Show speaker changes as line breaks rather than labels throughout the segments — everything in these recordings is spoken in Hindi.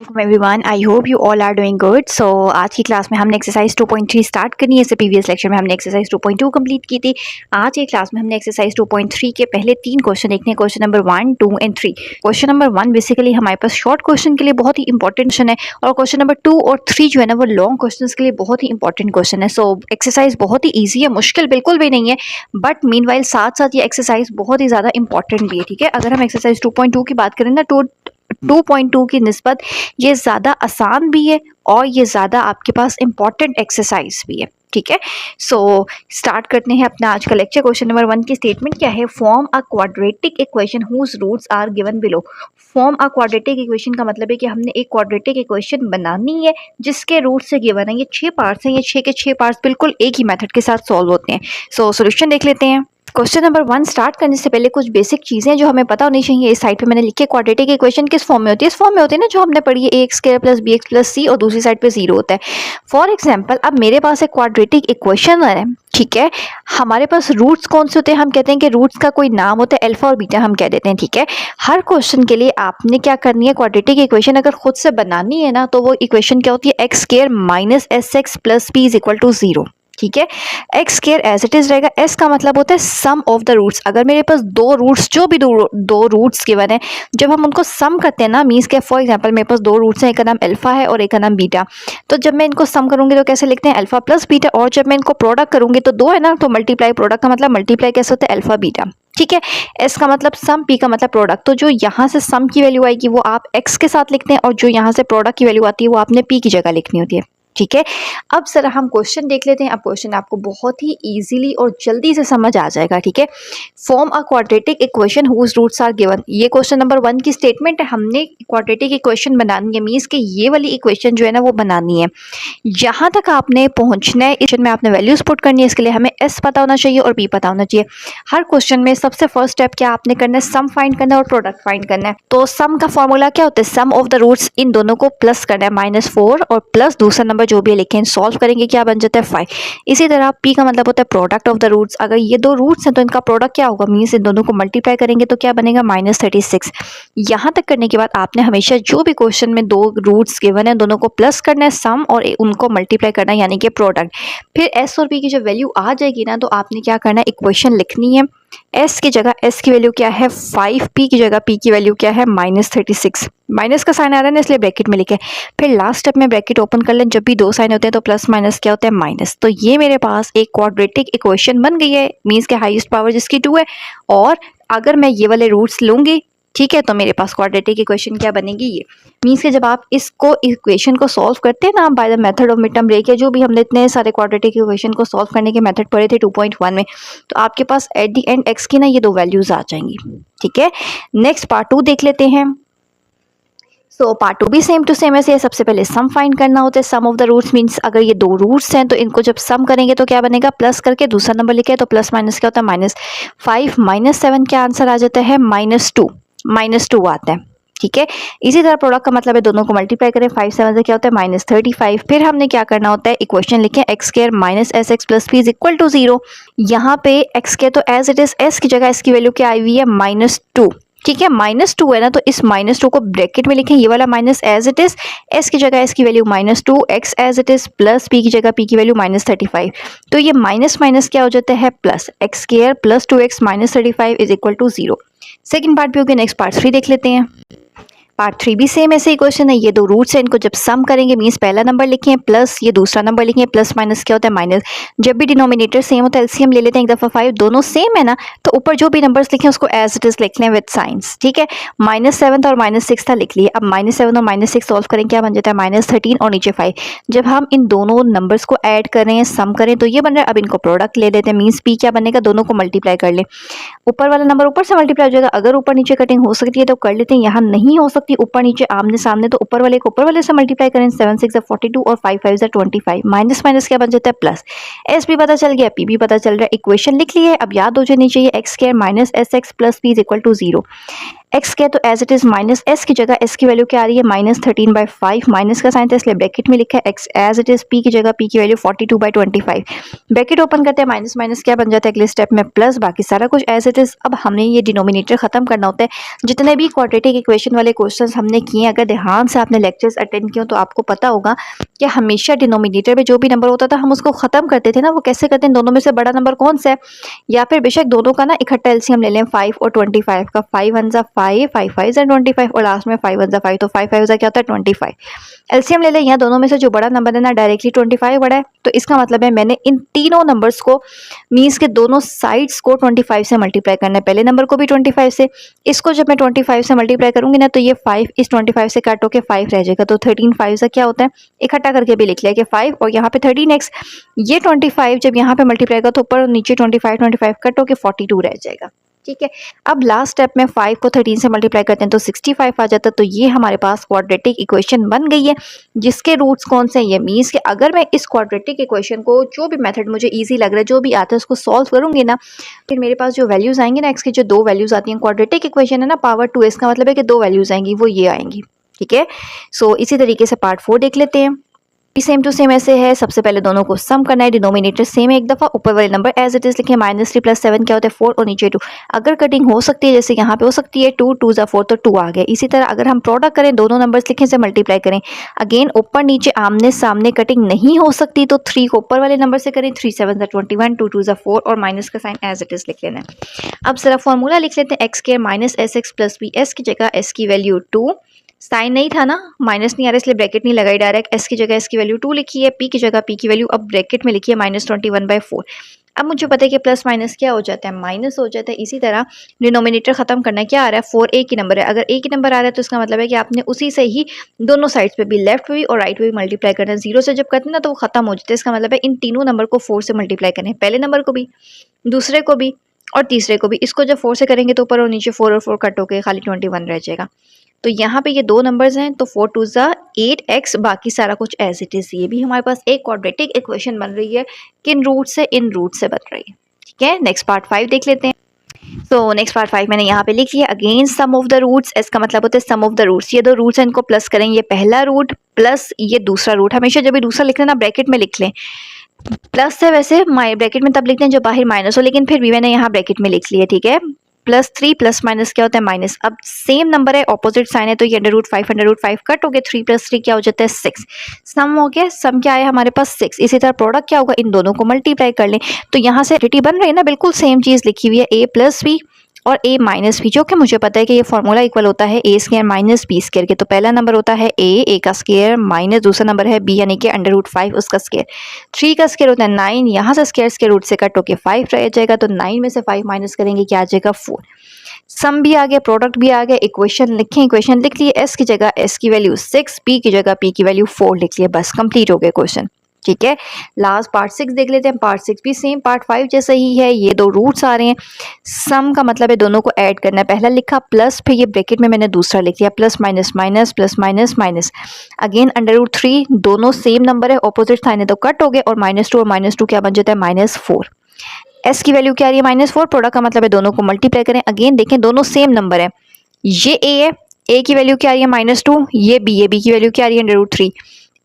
Everyone, I hope you all are doing good. So आज की क्लास में हमने एक्सरसाइज 2.3 स्टार्ट करनी है। इससे प्रीवियस लेक्चर में हमने एक्सरसाइज 2.2 कंप्लीट की थी। आज की क्लास में हमने एक्सरसाइज 2.3 के पहले 3 क्वेश्चन देखने हैं, question number 1, 2 and 3। Question number 1 basically हमारे पास शॉर्ट क्वेश्चन के लिए बहुत ही इंपॉर्टेंट क्वेश्चन है, और क्वेश्चन नंबर 2 और 3 जो है ना वो लॉन्ग क्वेश्चन के लिए बहुत ही इंपॉर्टेंट क्वेश्चन है। सो एक्सरसाइज बहुत ही ईजी है, मुश्किल बिल्कुल भी नहीं है, बट मीनवाइल साथ साथ ये एक्सरसाइज बहुत ही ज़्यादा इंपॉर्टेंट भी है। ठीक है, अगर हम एक्सरसाइज 2.2 की बात करें ना तो 2.2 की निस्बत ये ज़्यादा आसान भी है और ये ज़्यादा आपके पास इंपॉर्टेंट एक्सरसाइज भी है। ठीक है, सो स्टार्ट करते हैं अपना आज का लेक्चर। क्वेश्चन नंबर 1 की स्टेटमेंट क्या है? Form a quadratic equation whose roots are given below. Form a quadratic equation का मतलब है कि हमने एक क्वाड्रेटिक इक्वेशन बनानी है जिसके रूट से गिवन है। ये 6 पार्ट्स हैं, ये 6 के 6 पार्ट्स बिल्कुल एक ही मेथड के साथ सॉल्व होते हैं। सो सोल्यूशन देख लेते हैं। क्वेश्चन नंबर 1 स्टार्ट करने से पहले कुछ बेसिक चीज़ें जो हमें पता होनी चाहिए। इस साइड पे मैंने लिखे क्वाड्रेटिक इक्वेशन किस फॉर्म में होती है? इस फॉर्म में होती है ना जो हमने पढ़ी है, a² + bx + c, और दूसरी साइड पे 0 होता है। फॉर एग्जांपल, अब मेरे पास एक क्वाड्रेटिक इक्वेशन है, ठीक है। हमारे पास रूट्स कौन से होते हैं? हम कहते हैं कि रूट्स का कोई नाम होता है, अल्फा और बीटा हम कह देते हैं। ठीक है, हर क्वेश्चन के लिए आपने क्या करनी है, क्वाड्रेटिक इक्वेशन अगर खुद से बनानी है ना तो वो इक्वेशन क्या होती है? x² - sx + p = 0। ठीक है, x² एज इट इज रहेगा। s का मतलब होता है सम ऑफ द रूट्स। अगर मेरे पास दो रूट्स, जो भी दो रूट्स गिवन है, जब हम उनको सम करते हैं ना, मीन्स के फॉर एग्जांपल मेरे पास दो रूट्स हैं, एक का नाम अल्फा है और एक का नाम बीटा। तो जब मैं इनको सम करूंगी तो कैसे लिखते हैं? Alpha plus beta. और जब मैं इनको प्रोडक्ट करूंगी तो दो है ना, तो मल्टीप्लाई, प्रोडक्ट का मतलब मल्टीप्लाई कैसे होता है? Alpha beta. ठीक है, s का मतलब सम, p का मतलब प्रोडक्ट। तो जो यहाँ से सम की वैल्यू आएगी वो आप x के साथ लिखते हैं, और जो यहाँ से प्रोडक्ट की वैल्यू आती है वो आपने p की जगह लिखनी होती है। ठीक है, अब जरा हम क्वेश्चन देख लेते हैं। अब क्वेश्चन आपको बहुत ही इजीली और जल्दी से समझ आ जाएगा। ठीक है, form a quadratic equation whose roots are given. ये क्वेश्चन नंबर 1 की स्टेटमेंट है। हमने क्वाड्रेटिक इक्वेशन बनानी है, मीन्स कि ये वाली इक्वेशन जो है ना वो बनानी है। यहाँ तक आपने पहुँचना है, इस में आपने वैल्यूज पुट करनी है। इसके लिए हमें s पता होना चाहिए और p पता होना चाहिए। हर क्वेश्चन में सबसे फर्स्ट स्टेप क्या आपने करना है? सम फाइंड करना है और प्रोडक्ट फाइंड करना है। तो सम का फॉर्मूला क्या होता है? सम ऑफ द रूट्स, इन दोनों को प्लस करना है, -4 और प्लस दूसरा नंबर जो भी लिखे, सॉल्व करेंगे क्या बन जाता है? 5। इसी तरह p का मतलब होता है प्रोडक्ट ऑफ द रूट्स। अगर ये दो रूट्स हैं तो इनका प्रोडक्ट क्या होगा? मीन्स इन दोनों को मल्टीप्लाई करेंगे तो क्या बनेगा? -36। यहाँ तक करने के बाद आपने हमेशा जो भी क्वेश्चन में दो रूट्स गिवन है दोनों को प्लस करना है, सम, और उनको मल्टीप्लाई करना है, यानी कि प्रोडक्ट। फिर s और p की जब वैल्यू आ जाएगी ना तो आपने क्या करना है? इक्वेशन लिखनी है। s की जगह s की वैल्यू क्या है? 5, p की जगह p की वैल्यू क्या है? -36। माइनस का साइन आ रहा है ना, इसलिए ब्रैकेट में लिखे। फिर लास्ट स्टेप में ब्रैकेट ओपन कर लें। जब भी दो साइन होते हैं तो प्लस माइनस क्या होता है? माइनस। तो ये मेरे पास एक क्वाड्रेटिक इक्वेशन बन गई है, मीन्स के हाईएस्ट पावर जिसकी 2 है। और अगर मैं ये वाले रूट्स लूंगी, ठीक है, तो मेरे पास क्वाड्रेटिक इक्वेशन क्या बनेगी? ये मीन्स के जब आप इसको इक्वेशन को सॉल्व करते हैं ना by the method of mid term break, या जो भी हमने इतने सारे क्वाड्रेटिक इक्वेशन को सॉल्व करने के मेथड पढ़े थे 2.1 में, तो आपके पास एट द एंड x की ना ये दो वैल्यूज आ जाएंगी। ठीक है, नेक्स्ट पार्ट 2 देख लेते हैं। सो पार्ट 2 भी सेम टू सेम ऐसे है। सबसे पहले सम फाइंड करना होता है। सम ऑफ द रूट्स मीन्स अगर ये दो रूट्स हैं तो इनको जब सम करेंगे तो क्या बनेगा? प्लस करके दूसरा नंबर लिखे तो प्लस माइनस क्या होता है? -5 - 7 क्या आंसर आ जाता है? -2 आता है। ठीक है, इसी तरह प्रोडक्ट का मतलब है दोनों को मल्टीप्लाई करें, 5 7 से क्या होता है? -35। फिर हमने क्या करना होता है? इक्वेशन लिखें, x² - sx + p = 0। यहाँ पे x² तो एज इट इज, s की जगह s की वैल्यू क्या आई हुई है? -2। ठीक है, -2 है ना, तो इस -2 को ब्रैकेट में लिखें। ये वाला minus as it is, s की जगह s की value -2, x as it is, plus p की जगह p की वैल्यू -35। तो ये माइनस माइनस क्या हो जाता है? Plus. x² + 2x - 35 = 0। Second part भी हो गया। नेक्स्ट पार्ट 3 देख लेते हैं। पार्ट 3 भी सेम ऐसे ही क्वेश्चन है। ये दो रूट्स हैं, इनको जब सम करेंगे मीन्स पहला नंबर लिखें प्लस ये दूसरा नंबर लिखें, प्लस माइनस क्या होता है? माइनस। जब भी डिनोमिनेटर सेम होता है एलसीएम ले लेते हैं एक दफ़ा। 5 दोनों सेम है ना, तो ऊपर जो भी नंबर्स लिखें उसको एज इट इज लिख लें विद साइंस। ठीक है, -7 था और -6 था, लिख लिए। अब -7 और -6 सॉल्व करें, क्या बन जाता है? -13 और नीचे 5। जब हम इन दोनों नंबर्स को ऐड करें, सम करें, तो ये बन रहा है। अब इनको प्रोडक्ट ले लेते हैं, मीन्स पी क्या बनेगा? दोनों को मल्टीप्लाई कर लें। ऊपर वाला नंबर ऊपर से मल्टीप्लाई हो जाएगा। अगर ऊपर नीचे कटिंग हो सकती है तो कर लेते हैं, यहाँ नहीं हो सकती ऊपर नीचे आमने सामने, तो ऊपर वाले को ऊपर वाले से मल्टीप्लाई करें। 7 6 42 और 5 5 25। माइनस माइनस क्या बन जाता है? प्लस। एस भी पता चल गया, पी भी पता चल रहा है। इक्वेशन लिख ली है। अब याद हो जानी चाहिए x² - sx + p = 0। एक्स क्या है तो as it is minus s की जगह एस की वैल्यू क्या आ रही है -13/5, माइनस का साइन था इसलिए ब्रैकेट में लिखा है x as it is, p की जगह पी की वैल्यू 42/25, ब्रैकेट ओपन करते हैं माइनस माइनस क्या बन जाता है अगले स्टेप में प्लस, बाकी सारा कुछ एज इट इज। अब हमने ये डिनोमिनेटर खत्म करना होता है। जितने भी क्वाड्रेटिक इक्वेशन वाले क्वेश्चन हमने किए, अगर ध्यान से आपने लेक्चर्स अटेंड किए तो आपको पता होगा कि हमेशा डिनोमिनेटर में जो भी नंबर होता था हम उसको खत्म करते थे ना, वो कैसे करते हैं, दोनों में से बड़ा नंबर कौन सा है, या फिर बेशक दोनों का ना इकट्ठा एलसीएम ले लें 5 और 25 का, 5 1 जा 5, 5 5 जा 25 और लास्ट में 5 1 जा 5, तो 5 5 जा क्या होता है 25। एलसीएम ले लें, यहाँ दोनों में से जो बड़ा नंबर है ना डायरेक्टली 25 बड़ा है, तो इसका मतलब है मैंने इन तीनों नंबर्स को मीन्स के दोनों साइड्स को 25 से मल्टीप्लाई करना है। पहले नंबर को भी 25 से, इसको जब मैं 25 से मल्टीप्लाई करूंगी ना तो ये 5 इस 25 से काट होकर 5 रह जाएगा, तो 13 5 से क्या होता है, इकट्ठा करके भी लिख लिया कि 5 और यहाँ पे 13x, ये 25 जब यहाँ पे मल्टीप्लाई का तो ऊपर और नीचे 25 25 कट होकर 42 रह जाएगा। ठीक है, अब लास्ट स्टेप में 5 को 13 से मल्टीप्लाई करते हैं तो 65 आ जाता है। तो ये हमारे पास क्वाड्रेटिक इक्वेशन बन गई है जिसके रूट्स कौन से हैं, ये मीन्स कि अगर मैं इस क्वाड्रेटिक इक्वेशन को जो भी मेथड मुझे इजी लग रहा है, जो भी आता है उसको सॉल्व करूंगी ना, फिर मेरे पास जो वैल्यूज आएंगी ना, एक्स की जो दो वैल्यूज आती हैं, क्वाड्रेटिक इक्वेशन है ना पावर 2, इसका मतलब है कि दो वैल्यूज आएंगी, वो ये आएंगी। ठीक है, सो इसी तरीके से पार्ट 4 देख लेते हैं। सेम टू सेम ऐसे है, सबसे पहले दोनों को सम करना है, डिनोमिनेटर सेम है एक दफा, ऊपर वाले नंबर एज इट इज लिखे, -3 + 7 क्या होता है 4 और नीचे 2। अगर कटिंग हो सकती है जैसे यहाँ पे हो सकती है 2 2 जा 4 तो 2 आ गया। इसी तरह अगर हम प्रोडक्ट करें, दोनों नंबर्स लिखें से मल्टीप्लाई करें, अगेन ऊपर नीचे आमने सामने कटिंग नहीं हो सकती तो 3 को ऊपर वाले नंबर से करें, 3 7 जा 21, 2 2 जा 4 और माइनस का साइन एज इट इज लिख लेना है। अब जरा फॉर्मूला लिख लेते हैं, x² - sx + b, s की जगह s की वैल्यू 2, साइन नहीं था ना, माइनस नहीं आ रहा इसलिए ब्रैकेट नहीं लगाई डायरेक्ट, एस की जगह एस की वैल्यू 2 लिखी है, पी की जगह पी की वैल्यू अब ब्रैकेट में लिखी है -21/4। अब मुझे पता है कि प्लस माइनस क्या हो जाता है, माइनस हो जाता है। इसी तरह डिनोमिनेटर खत्म करना, क्या आ रहा है 4 एक ही नंबर है, अगर एक ही नंबर आ रहा है तो इसका मतलब है कि आपने उसी से ही दोनों साइड्स पे भी, लेफ्ट पे भी और राइट पे भी मल्टीप्लाई करना है। 0 से जब करते हैं ना तो वो खत्म हो जाता है, इसका मतलब है इन तीनों नंबर को 4 से मल्टीप्लाई करें, पहले नंबर को भी, दूसरे को भी और तीसरे को भी। इसको जब 4 से करेंगे तो ऊपर और नीचे 4 और 4 कट होकर खाली 21 रह जाएगा। तो यहाँ पे ये दो नंबर्स हैं तो 4 2 जा 8x, बाकी सारा कुछ एज इट इज। ये भी हमारे पास एक क्वाड्रेटिक इक्वेशन बन रही है, किन रूट से, इन रूट से बन रही है। ठीक है, नेक्स्ट पार्ट 5 देख लेते हैं। तो नेक्स्ट पार्ट 5 मैंने यहाँ पे लिख लिया, again sum of the roots, इसका मतलब होता है सम ऑफ द रूट्स। ये दो रूट्स हैं इनको प्लस करें, ये पहला रूट प्लस ये दूसरा रूट। हमेशा जब भी दूसरा लिख लें ना ब्रैकेट में लिख लें, प्लस से वैसे ब्रैकेट में तब लिखते हैं जब बाहर माइनस हो, लेकिन फिर भी मैंने यहाँ ब्रैकेट में लिख लिया। ठीक है, +3 प्लस माइनस क्या होता है माइनस। अब सेम नंबर है, ऑपोजिट साइन है, तो ये √5 कट हो गया, 3 + 3 क्या हो जाता है 6। सम हो गया, सम क्या आया हमारे पास 6। इसी तरह प्रोडक्ट क्या होगा, इन दोनों को मल्टीप्लाई कर लें तो यहाँ से रिटी बन रही है ना, बिल्कुल सेम चीज़ लिखी हुई है, a + b और a - b, जो कि मुझे पता है कि ये फॉर्मूला इक्वल होता है a² - b² के। तो पहला नंबर होता है a का स्क्वायर माइनस दूसरा नंबर है b यानी कि √5 उसका स्क्वायर, 3 का स्क्वायर होता है 9, यहाँ से स्क्वायर रूट से कट होके 5 रह जाएगा, तो 9 में से 5 माइनस करेंगे क्या आ जाएगा 4। सम भी आ गया, प्रोडक्ट भी आ गया, इक्वेशन लिखें, इक्वेशन लिख लिए, s की जगह s की वैल्यू 6, p की जगह p की वैल्यू 4 लिख लिए, बस कंप्लीट हो गया क्वेश्चन। ठीक है, लास्ट पार्ट 6 देख लेते हैं। पार्ट 6 भी सेम पार्ट 5 जैसा ही है, ये दो रूट्स आ रहे हैं, सम का मतलब है दोनों को ऐड करना है। पहला लिखा प्लस, फिर ये ब्रैकेट में मैंने दूसरा लिख लिया, plus minus minus plus minus minus, again √3, दोनों सेम नंबर है, ऑपोजिट साइन है तो कट हो गए, और -2 और -2 क्या बन जाता है -4। एस की वैल्यू क्या आ रही है -4, प्रोडक्ट का मतलब है दोनों को मल्टीप्लाई करें। अगेन देखें दोनों सेम नंबर है, ये ए है, ए की वैल्यू क्या आ रही है -2, ये बी है, बी की वैल्यू क्या आ रही है √3,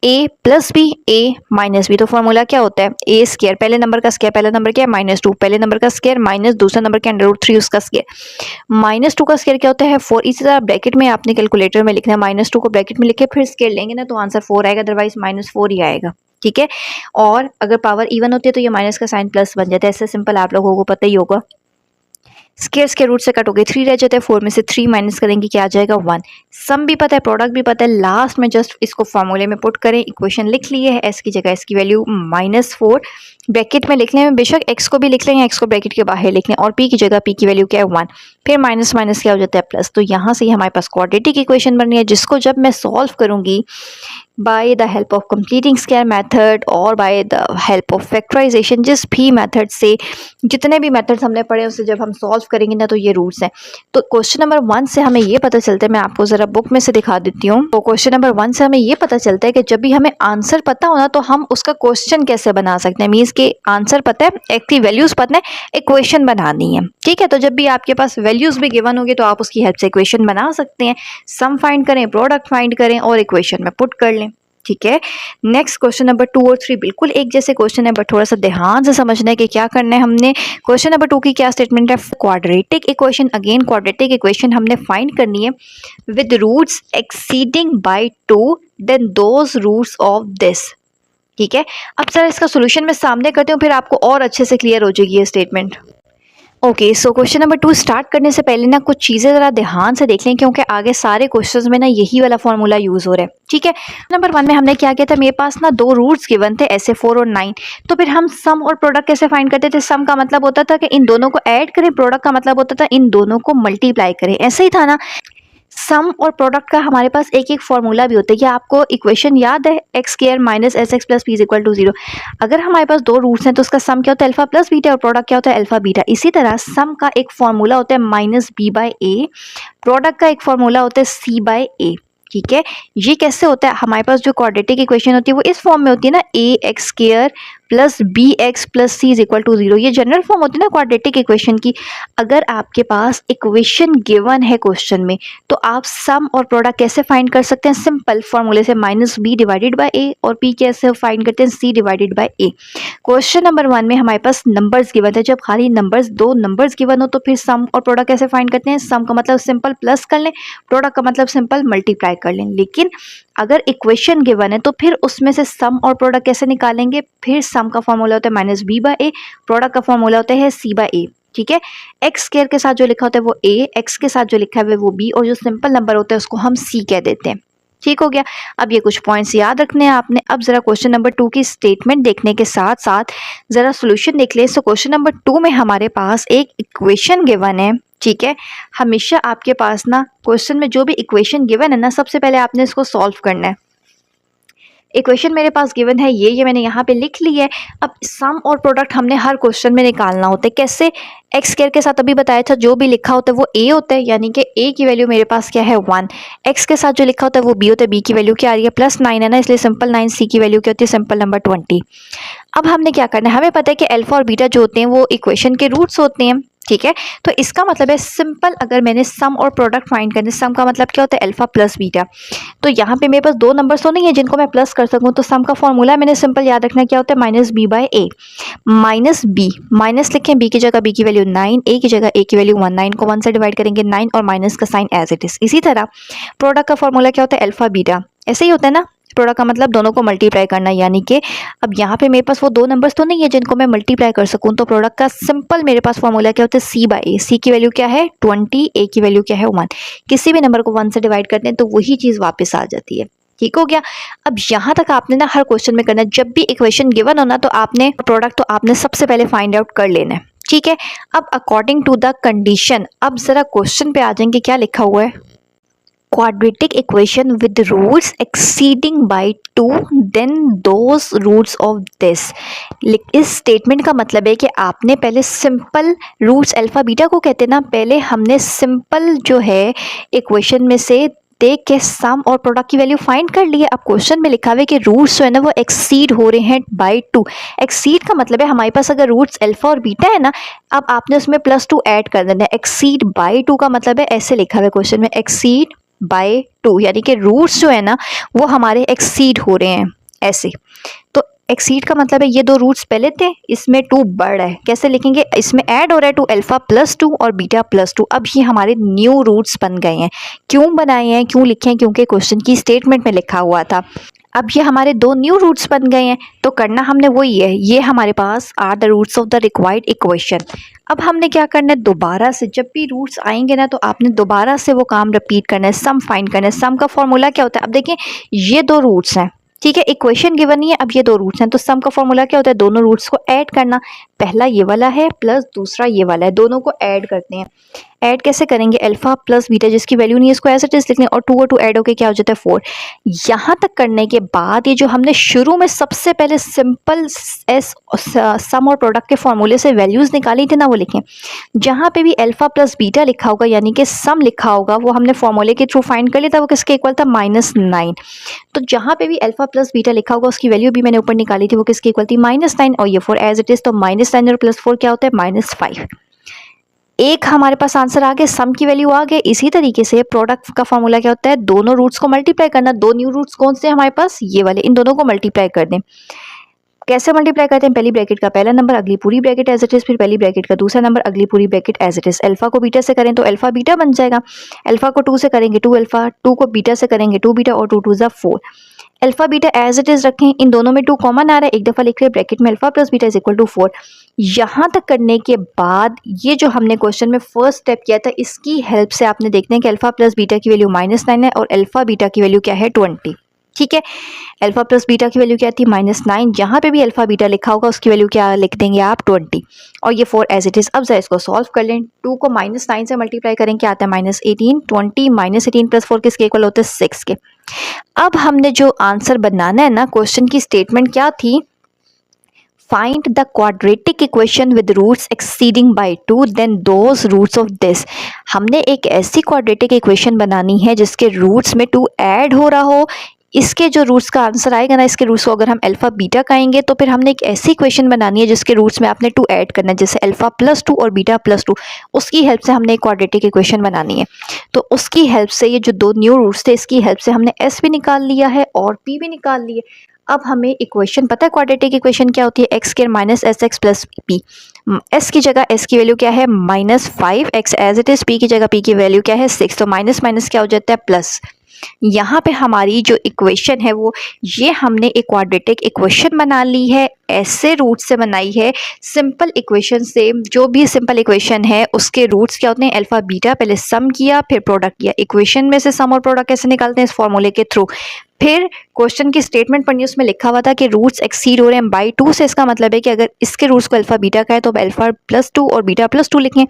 a + b a - b। तो फॉर्मूला क्या होता है a², पहले नंबर का स्क्वायर, पहला नंबर क्या है -2, पहले नंबर का स्क्वायर माइनस दूसरा नंबर क्या √3 उसका स्क्वायर, -2 का स्क्वायर क्या होता है 4। इसी तरह ब्रैकेट में आपने कैलकुलेटर में लिखना है, -2 को ब्रैकेट में लिखे फिर स्क्वायर लेंगे ना तो आंसर 4 आएगा, अदरवाइज -4 ही आएगा। ठीक है, और अगर पावर इवन होती है तो ये माइनस का साइन प्लस बन जाता है, ऐसे सिंपल आप लोगों को पता ही होगा। स्क्वायर के रूट से कट हो गए, 3 रह जाता है, 4 में से 3 माइनस करेंगे क्या आ जाएगा 1। सम भी पता है, प्रोडक्ट भी पता है, लास्ट में जस्ट इसको फॉर्मूले में पुट करें, इक्वेशन लिख लिए है, s की जगह s की वैल्यू -4 ब्रैकेट में लिख लें, बेशक x को भी लिख लें या x को ब्रैकेट के बाहर लिख लें, और p की जगह p की वैल्यू क्या है 1, फिर माइनस माइनस क्या हो जाता है प्लस। तो यहाँ से हमारे पास क्वाड्रेटिक इक्वेशन बन रही है, जिसको जब मैं सॉल्व करूँगी by the help of completing square method और by the help of factorization, जिस भी मेथड से, जितने भी मेथड्स हमने पढ़े उससे जब हम सॉल्व करेंगे ना तो ये रूट्स हैं। तो क्वेश्चन नंबर 1 से हमें ये पता चलता है, मैं आपको ज़रा बुक में से दिखा देती हूँ। तो क्वेश्चन नंबर 1 से हमें ये पता चलता है कि जब भी हमें आंसर पता हो ना तो हम उसका क्वेश्चन कैसे बना सकते हैं, मीन्स चीज़ के आंसर पता है, एक्स की वैल्यूज़ पता है, इक्वेशन बनानी है। ठीक है, तो जब भी आपके पास वैल्यूज़ भी गिवन होगी तो आप उसकी हेल्प से इक्वेशन बना सकते हैं। सम फाइंड करें, प्रोडक्ट फाइंड करें और इक्वेशन में पुट कर लें। ठीक है, नेक्स्ट क्वेश्चन नंबर 2 और 3 बिल्कुल एक जैसे क्वेश्चन है, बट थोड़ा सा ध्यान से समझना है कि क्या करना है हमने। क्वेश्चन नंबर 2 की क्या स्टेटमेंट है, quadratic equation, again quadratic equation हमने फाइंड करनी है with roots exceeding by 2 than those roots of this. ठीक है, अब सर इसका सोल्यूशन मैं सामने करती हूँ, फिर आपको और अच्छे से क्लियर हो जाएगी ये statement. Okay, so question number 2 start करने से पहले ना कुछ चीज़ें ज़रा ध्यान से देख लें, क्योंकि आगे सारे क्वेश्चंस में ना यही वाला फॉर्मूला यूज़ हो रहा है। ठीक है, नंबर 1 में हमने क्या किया था, मेरे पास ना दो रूट्स गिवन थे ऐसे 4 और 9, तो फिर हम सम और प्रोडक्ट कैसे फाइंड करते थे। सम का मतलब होता था कि इन दोनों को ऐड करें, प्रोडक्ट का मतलब होता था इन दोनों को मल्टीप्लाई करें, ऐसे ही था ना। सम और प्रोडक्ट का हमारे पास एक एक फॉर्मूला भी होता है। क्या आपको इक्वेशन याद है, x square minus s x plus p is equal to 0। अगर हमारे पास दो रूट्स हैं तो उसका सम क्या होता है, अल्फा प्लस बीटा, और प्रोडक्ट क्या होता है, अल्फा बीटा। इसी तरह सम का एक फॉर्मूला होता है माइनस बी बाय ए, प्रोडक्ट का एक फॉर्मूला होता है सी बाय ए। ठीक है, ये कैसे होता है, हमारे पास जो क्वाड्रेटिक इक्वेशन होती है वो इस फॉर्म में होती है ना, a x square plus b x plus c is equal to 0। ये जनरल फॉर्म होती है ना क्वाड्रेटिक इक्वेशन की। अगर आपके पास इक्वेशन गिवन है क्वेश्चन में तो आप सम और प्रोडक्ट कैसे फाइंड कर सकते हैं, सिंपल फॉर्मूले से, minus b divided by a, और पी कैसे फाइंड करते हैं, c divided by a. Question number 1 में हमारे पास नंबर्स गिवन है, जब खाली नंबर्स, दो नंबर्स गिवन हो तो फिर सम और प्रोडक्ट कैसे फाइंड करते हैं। सम का मतलब सिंपल प्लस कर लें, प्रोडक्ट का मतलब सिंपल मल्टीप्लाई कर लें। लेकिन अगर इक्वेशन गिवन है तो फिर उसमें से सम और प्रोडक्ट कैसे निकालेंगे, फिर सम का फॉर्मूला होता है माइनस बी बाय ए, प्रोडक्ट का फॉर्मूला होता है सी बाय ए। ठीक है, एक्स स्क्वायर के साथ जो लिखा होता है वो ए, एक्स के साथ जो लिखा है वो बी, और जो सिंपल नंबर होता है उसको हम सी कह देते हैं। ठीक हो गया, अब ये कुछ पॉइंट्स याद रखने हैं आपने। अब जरा क्वेश्चन नंबर 2 की स्टेटमेंट देखने के साथ साथ जरा सोल्यूशन देख ले। सो क्वेश्चन नंबर 2 में हमारे पास एक इक्वेशन गिवन है। ठीक है, हमेशा आपके पास ना क्वेश्चन में जो भी इक्वेशन गिवन है ना, सबसे पहले आपने इसको सॉल्व करना है। इक्वेशन मेरे पास गिवन है ये मैंने यहाँ पे लिख ली है। अब सम और प्रोडक्ट हमने हर क्वेश्चन में निकालना होता है। कैसे, एक्स स्क्वायर के साथ अभी बताया था जो भी लिखा होता है वो ए होता है, यानी कि ए की वैल्यू मेरे पास क्या है 1। एक्स के साथ जो लिखा होता है वो बी होता है, बी की वैल्यू क्या आ रही है +9 है ना, इसलिए सिंपल 9। सी की वैल्यू क्या होती है, सिंपल नंबर 20। अब हमने क्या करना है, हमें पता है कि अल्फा और बीटा जो होते हैं वो इक्वेशन के रूट्स होते हैं। ठीक है, तो इसका मतलब है सिंपल, अगर मैंने सम और प्रोडक्ट फाइंड करने, सम का मतलब क्या होता है अल्फा प्लस बीटा, तो यहाँ पे मेरे पास दो नंबर्स तो नहीं है जिनको मैं प्लस कर सकूँ, तो सम का फॉर्मूला मैंने सिंपल याद रखना क्या होता है, माइनस बी बाय ए। माइनस बी, माइनस लिखें, बी की जगह बी की वैल्यू 9, ए की जगह ए की वैल्यू 1, 9 को 1 से डिवाइड करेंगे 9, और माइनस का साइन एज इट इज। इसी तरह प्रोडक्ट का फॉर्मूला क्या होता है, अल्फा बीटा, ऐसे ही होता है ना। प्रोडक्ट का मतलब दोनों को मल्टीप्लाई करना, यानी कि अब यहाँ पे मेरे पास वो दो नंबर्स तो नहीं है जिनको मैं मल्टीप्लाई कर सकूँ, तो प्रोडक्ट का सिंपल मेरे पास फॉर्मूला क्या होता है, सी बाय ए। सी की वैल्यू क्या है 20, ए की वैल्यू क्या है 1। किसी भी नंबर को 1 से डिवाइड करते हैं तो वही चीज़ वापस आ जाती है। ठीक हो गया, अब यहाँ तक आपने ना हर क्वेश्चन में करना है, जब भी इक्वेशन गिवन हो ना तो आपने प्रोडक्ट तो आपने सबसे पहले फाइंड आउट कर लेना है। ठीक है, अब अकॉर्डिंग टू द कंडीशन, अब जरा क्वेश्चन पे आ जाएंगे, क्या लिखा हुआ है, quadratic equation with roots exceeding by 2 then those roots of this। इस स्टेटमेंट का मतलब है कि आपने पहले सिंपल रूट्स, अल्फा बीटा को कहते हैं ना, पहले हमने सिंपल जो है इक्वेशन में से देख के सम और प्रोडक्ट की वैल्यू फाइंड कर ली है। अब क्वेश्चन में लिखा हुआ है कि रूट्स जो है ना वो एक्सीड हो रहे हैं बाय 2। एक्सीड का मतलब है हमारे पास अगर रूट्स अल्फा और बीटा है ना, अब आपने उसमें +2 ऐड कर देना है। एक्सीड बाय 2 का मतलब है, ऐसे लिखा हुआ है क्वेश्चन में, एक्सीड बाय 2, यानी कि रूट्स जो है ना वो हमारे एक्सीड हो रहे हैं ऐसे। तो एक्सीड का मतलब है ये दो रूट्स पहले थे, इसमें 2 बढ़ रहा है, कैसे लिखेंगे, इसमें ऐड हो रहा है 2, अल्फा +2 और बीटा +2। अब ये हमारे न्यू रूट्स बन गए हैं। क्यों बनाए हैं, क्यों लिखे हैं, क्योंकि क्वेश्चन की स्टेटमेंट में लिखा हुआ था। अब ये हमारे दो न्यू रूट्स बन गए हैं, तो करना हमने वही है, ये हमारे पास are the roots of the required equation. अब हमने क्या करना है, दोबारा से जब भी रूट्स आएंगे ना तो आपने दोबारा से वो काम रिपीट करना है, सम फाइंड करना है। सम का फॉर्मूला क्या होता है, अब देखिए ये दो रूट्स हैं, ठीक है, इक्वेशन गिवन नहीं है, अब ये दो रूट्स हैं, तो सम का फॉर्मूला क्या होता है, दोनों रूट्स को ऐड करना। पहला ये वाला है प्लस दूसरा ये वाला है, दोनों को ऐड करते हैं। ऐड कैसे करेंगे, अल्फा प्लस बीटा जिसकी वैल्यू नहीं है इसको एज इट इज लिख लें और 2 और 2 ऐड होके क्या हो जाता है 4। यहाँ तक करने के बाद ये जो हमने शुरू में सबसे पहले सिंपल एस सम और प्रोडक्ट के फॉर्मूले से वैल्यूज़ निकाली थी ना, वो लिखें। जहाँ पे भी अल्फा प्लस बीटा लिखा होगा यानी कि सम लिखा होगा वो हमने फॉर्मूले के थ्रू फाइंड कर लिया था, वो किसके इक्वल था -9। तो जहाँ पे भी अल्फा प्लस बीटा लिखा होगा उसकी वैल्यू भी मैंने ऊपर निकाली थी, वो किसके इक्वल थी -9 और ये 4 एज इट इज। तो -9 और +4 क्या होता है -5। एक हमारे पास आंसर आ गया, सम की वैल्यू आ गई। इसी तरीके से प्रोडक्ट का फॉर्मूला क्या होता है, दोनों रूट्स को मल्टीप्लाई करना। दो न्यू रूट्स कौन से हमारे पास, ये वाले, इन दोनों को मल्टीप्लाई कर दें। कैसे मल्टीप्लाई करते हैं, पहली ब्रैकेट का पहला नंबर अगली पूरी ब्रैकेट एज इट इज, फिर पहली ब्रैकेट का दूसरा नंबर अगली पूरी bracket as it is. Alpha को बीटा से करें तो अल्फा बीटा बन जाएगा, अल्फा को 2 से करेंगे 2 अल्फा, 2 को बीटा से करेंगे 2 बीटा और 2 2 ज़ा 4। Alpha beta as it is रखें, इन दोनों में 2 कॉमन आ रहा है, एक दफ़ा लिख रहे ब्रैकेट में alpha plus beta is equal to 4। यहाँ तक करने के बाद ये जो हमने क्वेश्चन में फर्स्ट स्टेप किया था इसकी हेल्प से आपने देखते हैं कि अल्फा प्लस बीटा की वैल्यू -9 है और अल्फा बीटा की वैल्यू क्या है 20। ठीक है, अल्फा प्लस बीटा की वैल्यू क्या थी -9, जहाँ पे भी अल्फा बीटा लिखा होगा उसकी वैल्यू क्या लिख देंगे आप 20 और ये 4 एज इट इज़। अब जरा इसको सॉल्व कर लें, 2 को -9 से मल्टीप्लाई करें क्या आता है -18, 20 -18 + 4 किसके इक्वल होते हैं 6 के। अब हमने जो आंसर बनाना है ना, क्वेश्चन की स्टेटमेंट क्या थी, find the quadratic equation with roots exceeding by 2 than those roots of this. हमने एक ऐसी क्वाड्रेटिक इक्वेशन बनानी है जिसके रूट्स में 2 ऐड हो रहा हो। इसके जो रूट्स का आंसर आएगा ना, इसके रूट्स को अगर हम अल्फा बीटा कहेंगे तो फिर हमने एक ऐसी इक्वेशन बनानी है जिसके रूट्स में आपने 2 ऐड करना है, जैसे अल्फा +2 और बीटा +2। उसकी हेल्प से हमने एक क्वाड्रेटिक इक्वेशन बनानी है। तो उसकी हेल्प से ये जो 2 न्यू रूट्स थे इसकी हेल्प से हमने एस भी निकाल लिया है और पी भी निकाल लिए। अब हमें इक्वेशन पता है क्वाड्रेटिक इक्वेशन क्या होती है, x square minus s x plus p. S की जगह एस की वैल्यू क्या है -5 x as it is, p की जगह पी की वैल्यू क्या है 6, तो माइनस माइनस क्या हो जाता है प्लस। यहाँ पे हमारी जो इक्वेशन है वो ये हमने एक क्वाड्रेटिक इक्वेशन बना ली है, ऐसे रूट से बनाई है सिंपल इक्वेशन से। जो भी सिंपल इक्वेशन है उसके रूट्स क्या होते हैं, अल्फा बीटा, पहले सम किया फिर प्रोडक्ट किया। इक्वेशन में से सम और प्रोडक्ट कैसे निकालते हैं, इस फॉर्मूले के थ्रू। फिर क्वेश्चन की स्टेटमेंट पढ़नी, उसमें लिखा हुआ था कि रूट्स एक्सीड हो रहे हैं बाई 2 से, इसका मतलब है कि अगर इसके रूट्स को अल्फा बीटा का है तो अल्फा +2 और बीटा +2 लिखें।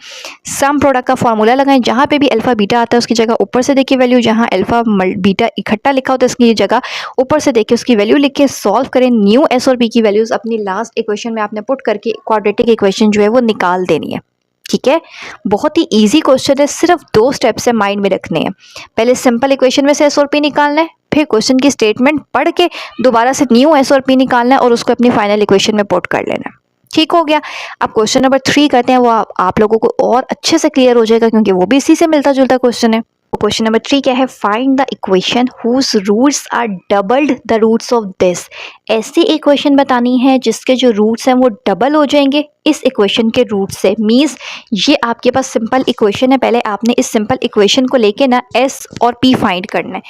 सम प्रोडक्ट का फॉर्मूला लगाएं, जहाँ पे भी अल्फा बीटा आता है उसकी जगह ऊपर से देखिए वैल्यू, जहाँ अल्फा बीटा इकट्ठा लिखा होता है उसकी जगह ऊपर से देखिए उसकी वैल्यू लिख के सॉल्व करें। न्यू एस और पी की वैल्यूज अपनी लास्ट इक्वेशन में आपने पुट करके क्वाड्रेटिक इक्वेशन जो है वो निकाल देनी है। ठीक है, बहुत ही इजी क्वेश्चन है, सिर्फ 2 स्टेप से माइंड में रखने हैं। पहले सिंपल इक्वेशन में से एस और पी निकालना है, फिर क्वेश्चन की स्टेटमेंट पढ़ के दोबारा से न्यू एस और पी निकालना है और उसको अपनी फाइनल इक्वेशन में पुट कर लेना है। ठीक हो गया। अब क्वेश्चन नंबर 3 करते हैं, वो आप लोगों को और अच्छे से क्लियर हो जाएगा क्योंकि वो भी इसी से मिलता जुलता क्वेश्चन है। क्वेश्चन नंबर 3 क्या है, find the equation whose roots are doubled the roots of this. ऐसी इक्वेशन बतानी है जिसके जो रूट्स हैं वो डबल हो जाएंगे इस इक्वेशन के रूट से। मीन्स ये आपके पास सिंपल इक्वेशन है, पहले आपने इस सिंपल इक्वेशन को लेके ना एस और पी फाइंड करना है।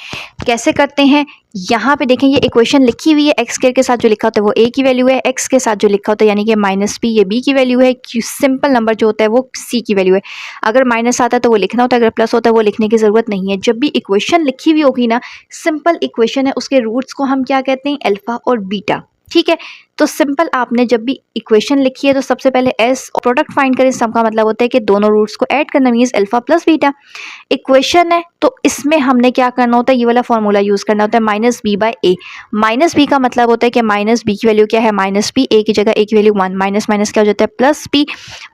कैसे करते हैं, यहाँ पे देखें ये इक्वेशन लिखी हुई है, एक्स स्क्वायर के साथ जो लिखा होता है वो ए की वैल्यू है, एक्स के साथ जो लिखा होता है यानी कि -p ये बी की वैल्यू है, सिंपल नंबर जो होता है वो सी की वैल्यू है। अगर माइनस आता है तो वो लिखना होता है, अगर प्लस होता है वो लिखने की ज़रूरत नहीं है। जब भी इक्वेशन लिखी हुई होगी ना, सिंपल इक्वेशन है, उसके रूट्स को हम क्या कहते हैं, अल्फा और बीटा। ठीक है, तो सिंपल आपने जब भी इक्वेशन लिखी है तो सबसे पहले एस प्रोडक्ट फाइंड करें। सम का मतलब होता है कि दोनों रूट्स को ऐड करना, means alpha plus beta. Equation है तो इसमें हमने क्या करना होता है, ये वाला फॉर्मूला यूज़ करना होता है -b/a। -b का मतलब होता है कि -b की वैल्यू क्या है -p, a की जगह a की वैल्यू 1, माइनस माइनस क्या हो जाता है +p,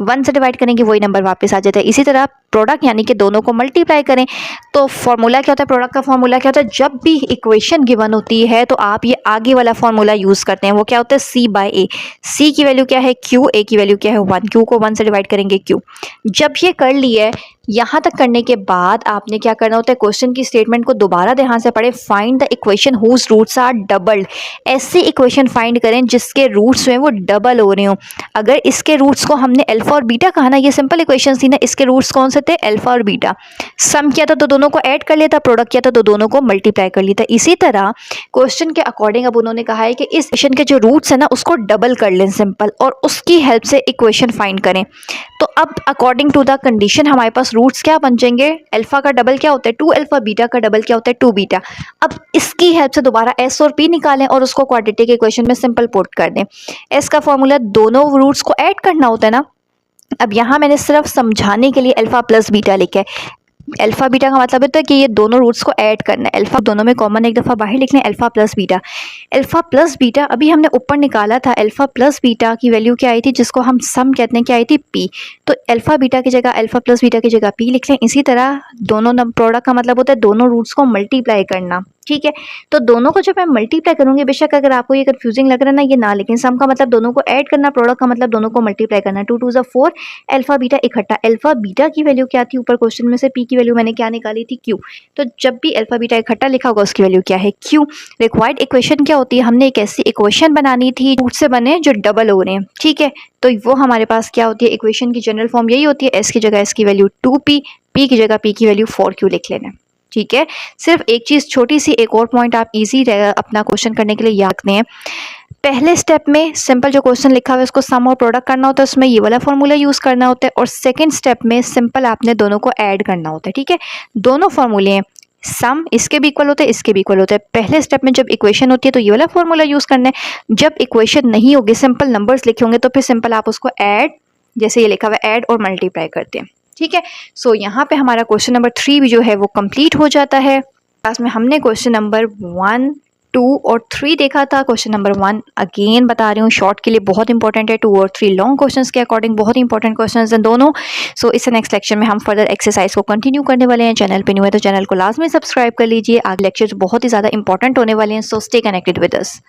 1 से डिवाइड करेंगे वही नंबर वापस आ जाता है। इसी तरह प्रोडक्ट यानी कि दोनों को मल्टीप्लाई करें तो फॉर्मूला क्या होता है, प्रोडक्ट का फॉर्मूला क्या होता है, जब भी इक्वेशन गिवन होती है तो आप ये आगे वाला फॉर्मूला यूज़ करते हैं, वो क्या होता है c/a। c की वैल्यू क्या है q, a की वैल्यू क्या है 1, q को 1 से डिवाइड करेंगे q। जब ये कर लिए, यहाँ तक करने के बाद आपने क्या करना होता है, क्वेश्चन की स्टेटमेंट को दोबारा ध्यान से पढ़े। Find the equation whose roots are doubled. ऐसी इक्वेशन फाइंड करें जिसके रूट्स जो हैं वो डबल हो रहे हो। अगर इसके रूट्स को हमने अल्फा और बीटा कहा ना, ये सिंपल इक्वेशन थी ना, इसके रूट्स कौन से थे, अल्फा और बीटा। सम किया था तो दोनों को ऐड कर लिया था, प्रोडक्ट किया था तो दोनों को मल्टीप्लाई कर लिया था। इसी तरह क्वेश्चन के अकॉर्डिंग अब उन्होंने कहा है कि इस इक्वेशन के जो रूट्स है ना उसको डबल कर लें सिंपल, और उसकी हेल्प से इक्वेशन फाइंड करें। तो अब अकॉर्डिंग टू द कंडीशन हमारे पास रूट्स क्या बन जाएंगे, अल्फा का डबल क्या होता है 2 अल्फा, बीटा का डबल क्या होता है 2 बीटा। अब इसकी हेल्प से दोबारा एस और पी निकालें और उसको क्वाड्रेटिक इक्वेशन में सिंपल पुट कर दें। एस का फॉर्मूला दोनों रूट्स को ऐड करना होता है ना। अब यहाँ मैंने सिर्फ समझाने के लिए अल्फा प्लस बीटा लिखा है। अल्फा बीटा का मतलब होता है कि ये दोनों रूट्स को ऐड करना है। अल्फा दोनों में कॉमन एक दफ़ा बाहर लिख लें, alpha plus beta. Alpha plus beta अभी हमने ऊपर निकाला था, अल्फा प्लस बीटा की वैल्यू क्या आई थी, जिसको हम सम कहते हैं, क्या आई थी पी। तो अल्फा बीटा की जगह अल्फा प्लस बीटा की जगह पी लिख लें। इसी तरह दोनों प्रोडक्ट का मतलब होता है दोनों रूट्स को मल्टीप्लाई करना, ठीक है। तो दोनों को जब मैं मल्टीप्लाई करूँगी, बेशक अगर आपको ये कंफ्यूजिंग लग रहा है ना, ये ना, लेकिन सम का मतलब दोनों को ऐड करना, प्रोडक्ट का मतलब दोनों को मल्टीप्लाई करना। 2 2 4 अल्फा बीटा इकट्ठा। अल्फा बीटा की वैल्यू क्या थी ऊपर क्वेश्चन में से, पी की वैल्यू मैंने क्या निकाली थी, क्यू। तो जब भी अल्फा बीटा इकट्ठा लिखा होगा उसकी वैल्यू क्या है, क्यू। रिक्वायर्ड इक्वेशन क्या होती है, हमने एक ऐसी इक्वेशन बनानी थी रूट से बने जो डबल हो रहे हैं, ठीक है। तो वो हमारे पास क्या होती है, इक्वेशन की जनरल फॉर्म यही होती है, एस की जगह एस की वैल्यू 2p, पी की जगह पी की वैल्यू 4q लिख लेना, ठीक है। सिर्फ एक चीज़ छोटी सी, एक और पॉइंट आप इजी अपना क्वेश्चन करने के लिए याद रखते हैं। पहले स्टेप में सिंपल जो क्वेश्चन लिखा हुआ है उसको सम और प्रोडक्ट करना होता है, उसमें ये वाला फॉर्मूला यूज़ करना होता है। और सेकंड स्टेप में सिंपल आपने दोनों को ऐड करना होता है, ठीक है। दोनों फॉर्मूले हैं, सम इसके भी इक्वल होता है, इसके भी इक्वल होता है। पहले स्टेप में जब इक्वेशन होती है तो ये वाला फॉर्मूला यूज़ करना है। जब इक्वेशन नहीं होगी, सिंपल नंबर्स लिखे होंगे, तो फिर सिंपल आप उसको ऐड, जैसे ये लिखा हुआ है ऐड और मल्टीप्लाई करते हैं, ठीक है। सो यहाँ पे हमारा क्वेश्चन नंबर 3 भी जो है वो कंप्लीट हो जाता है। क्लास में हमने क्वेश्चन नंबर 1, 2 और 3 देखा था। क्वेश्चन नंबर 1 अगेन बता रही हूँ, शॉर्ट के लिए बहुत इंपॉर्टेंट है। 2 और 3 लॉन्ग क्वेश्चंस के अकॉर्डिंग बहुत इंपॉर्टेंट क्वेश्चंस हैं दोनों। सो इस नेक्स्ट लेक्चर में हम फर्दर एक्सरसाइज को कंटिन्यू करने वाले हैं। चैनल पे न्यू है तो चैनल को लाजमी सब्सक्राइब कर लीजिए, आगे लेक्चर्स बहुत ही ज़्यादा इंपॉर्टेंट होने वाले हैं। So stay connected with us.